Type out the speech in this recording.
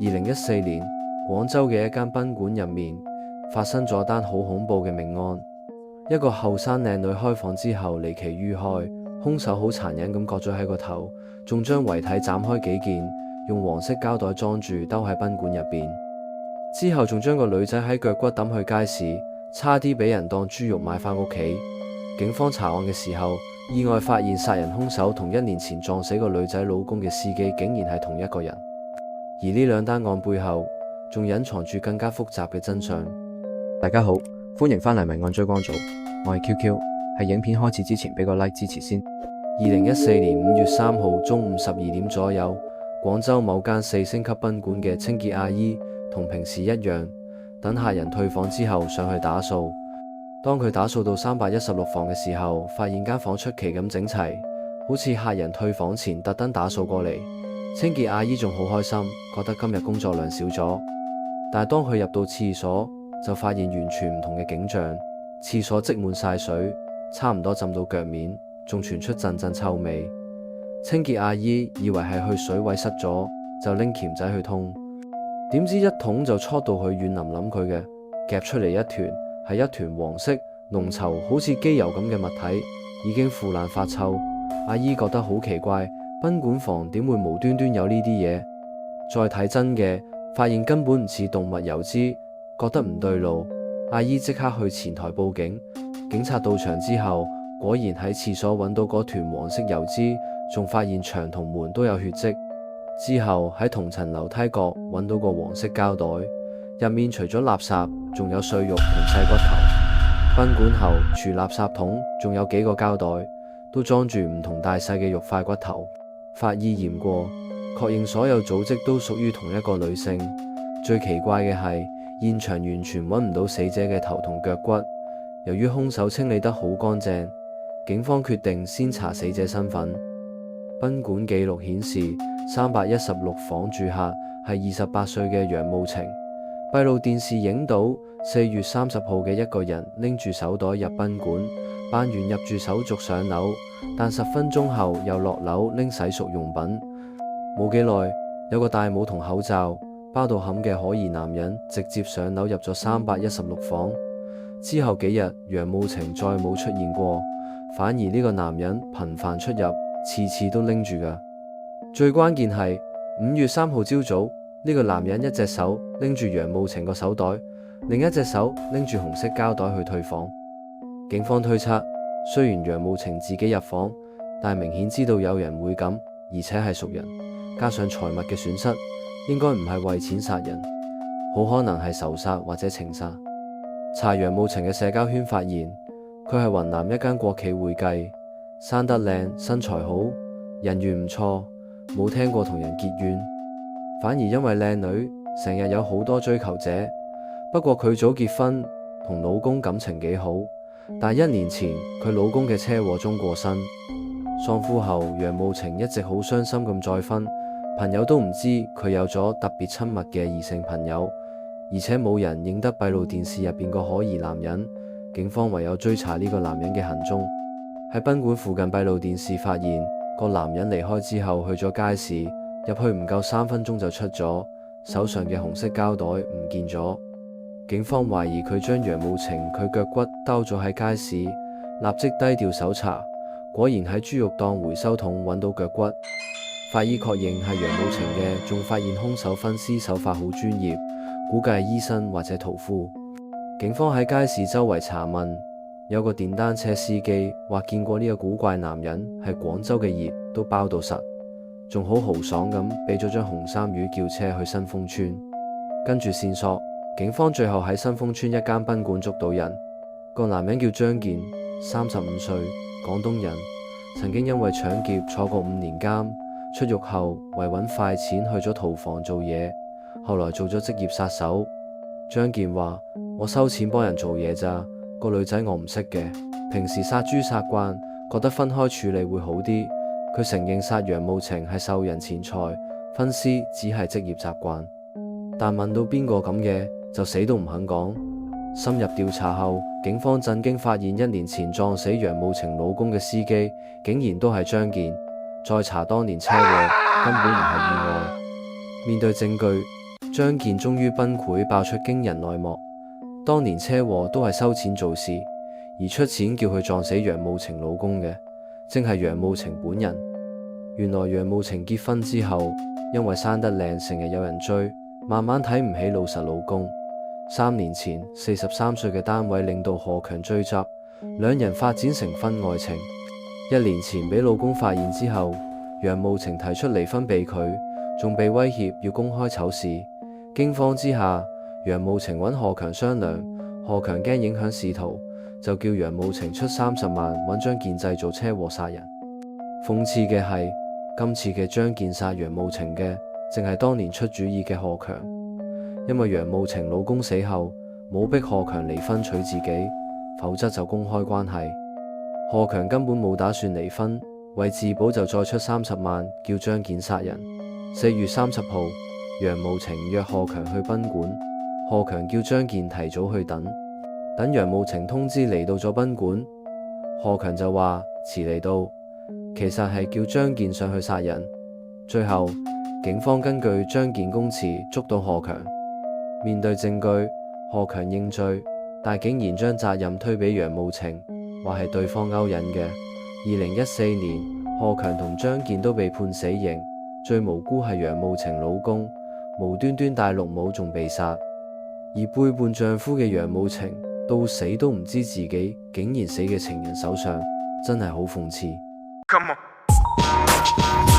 2014年，廣州嘅一間賓館入面發生咗單好恐怖嘅命案。一個後生靚女開房之後離奇遇害，兇手好殘忍咁割咗喺個頭，仲將遺體斬開幾件，用黃色膠袋裝住兜喺賓館入邊。之後仲將個女仔喺腳骨抌去街市，差啲俾人當豬肉買返屋企。警方查案嘅時候，意外發現殺人兇手同1年前撞死個女仔老公嘅司機竟然係同一個人。而呢兩單案背後仲隱藏住更加複雜嘅真相。大家好，歡迎返嚟命案追光組，我係 QQ。喺影片開始之前俾個 like 支持先。2014年5月3號中午12點左右，廣州某間4星級賓館嘅清潔阿姨同平時一樣，等客人退房之後上去打掃。當佢打掃到316房嘅時候，發現間房出奇咁整齊，好似客人退房前特登打掃過嚟。清潔阿姨仲好開心，覺得今日工作量少咗。但係當佢入到廁所，就發現完全唔同嘅景象。廁所積滿晒水，差唔多浸到腳面，仲傳出陣陣臭味。清潔阿姨以為係去水位塞咗，就拎鉗仔去通，點知一捅就戳到佢軟腍腍佢嘅，夾出嚟一團係一團黃色濃稠好似機油咁嘅物體，已經腐爛發臭。阿姨覺得好奇怪，賓館房點會無端端有呢啲嘢？再睇真嘅，發現根本唔似動物油脂，覺得唔對路。阿姨即刻去前台報警，警察到場之後，果然喺廁所揾到嗰團黃色油脂，仲發現牆同門都有血跡。之後喺同層樓梯角揾到個黃色膠袋，入面除咗垃圾，仲有碎肉同細骨頭。賓館後廚垃圾桶仲有幾個膠袋，都裝住唔同大細嘅肉塊骨頭。法醫驗過，確認所有組織都屬於同一個女性。最奇怪嘅係，現場完全揾唔到死者嘅頭同腳骨。由於兇手清理得好乾淨，警方決定先查死者身份。賓館記錄顯示，316房住客係28歲嘅楊慕晴。閉路電視影到4月30號嘅一個人拎住手袋入賓館，辦完入住手續上樓，但10分鐘後又落樓拎洗漱用品。冇幾耐，有個戴帽同口罩包到冚嘅可疑男人直接上樓入咗316房。之後幾日，楊慕晴再冇出現過，反而呢個男人頻繁出入，次次都拎住㗎。最關鍵係5月3號朝早，呢個男人一隻手拎住楊慕晴個手袋，另一隻手拎住紅色膠袋去退房。警方推測，雖然楊慕晴自己入房，但明顯知道有人會咁，而且係熟人，加上財物嘅損失，應該唔係為錢殺人，好可能係仇殺或者情殺。查楊慕晴嘅社交圈發現，佢係雲南一間國企會計，生得靚，身材好，人緣唔錯，冇聽過同人結怨，反而因為靚女，成日有好多追求者。不過佢早結婚，同老公感情幾好，但1年前佢老公嘅車禍中過身。喪夫後，楊慕晴一直好傷心咁再婚，朋友都唔知佢有咗特別親密嘅異性朋友。而且冇人認得閉路電視入邊個可疑男人，警方唯有追查呢個男人嘅行蹤。喺賓館附近閉路電視發現，個男人離開之後去咗街市，入去唔夠3分鐘就出咗，手上嘅紅色膠袋唔見咗。警方懷疑佢將楊慕晴佢腳骨兜咗喺街市，立即低調搜查，果然喺豬肉檔回收桶揾到腳骨。法醫確認係楊慕晴嘅，仲發現兇手分屍手法好專業，估計係醫生或者屠夫。警方喺街市周圍查問，有個電單車司機話見過呢個古怪男人，係廣州嘅業都包到實，仲好豪爽咁俾咗張紅衫魚叫車去新豐村。跟住線索，警方最後喺新豐村一間賓館捉到人，個男人叫張健，35歲，廣東人，曾經因為搶劫坐過5年監，出獄後為揾快錢去咗屠房做嘢。後來做咗職業殺手。張健話：我收錢幫人做嘢咋，個女仔我唔識嘅，平時殺豬殺慣，覺得分開處理會好啲。佢承認殺楊慕晴係受人錢財，分屍只係職業習慣。但問到邊個咁嘅，就死都唔肯講。深入調查後，警方震驚發現1年前撞死楊慕晴老公嘅司機，竟然都係張健。再查當年車禍，根本唔係意外。面對證據，張健終於崩潰，爆出驚人內幕。當年車禍都係收錢做事，而出錢叫佢撞死楊慕晴老公嘅，正係楊慕晴本人。原來楊慕晴結婚之後，因為生得靚，成日有人追，慢慢睇唔起老實老公。3年前，43歲嘅單位領導何強追責，兩人發展成婚外情。1年前俾老公發現之後，楊慕晴提出離婚被拒，仲被威脅要公開醜事。驚慌之下，楊慕晴揾何強商量，何強驚影響仕途，就叫楊慕晴出30萬揾張健製造車禍殺人。諷刺嘅係，今次嘅張健殺楊慕晴嘅，正係當年出主意嘅何強。因為楊慕晴老公死後冇逼何強離婚娶自己，否則就公開關係。何強根本冇打算離婚，為自保就再出30萬叫張健殺人。4月30號，楊慕晴約何強去賓館，何強叫張健提早去等楊慕晴通知嚟到咗賓館，何強就話遲嚟到，其實係叫張健上去殺人。最後警方根據張健供詞捉到何強。面對證據，何強認罪，但竟然將責任推俾楊慕晴，話係對方勾引嘅。2014年，何強同張健都被判死刑，最無辜係楊慕晴老公，無端端戴綠帽仲被殺。而背叛丈夫嘅楊慕晴，到死都唔知自己竟然死嘅情人手上，真係好諷刺。Come on.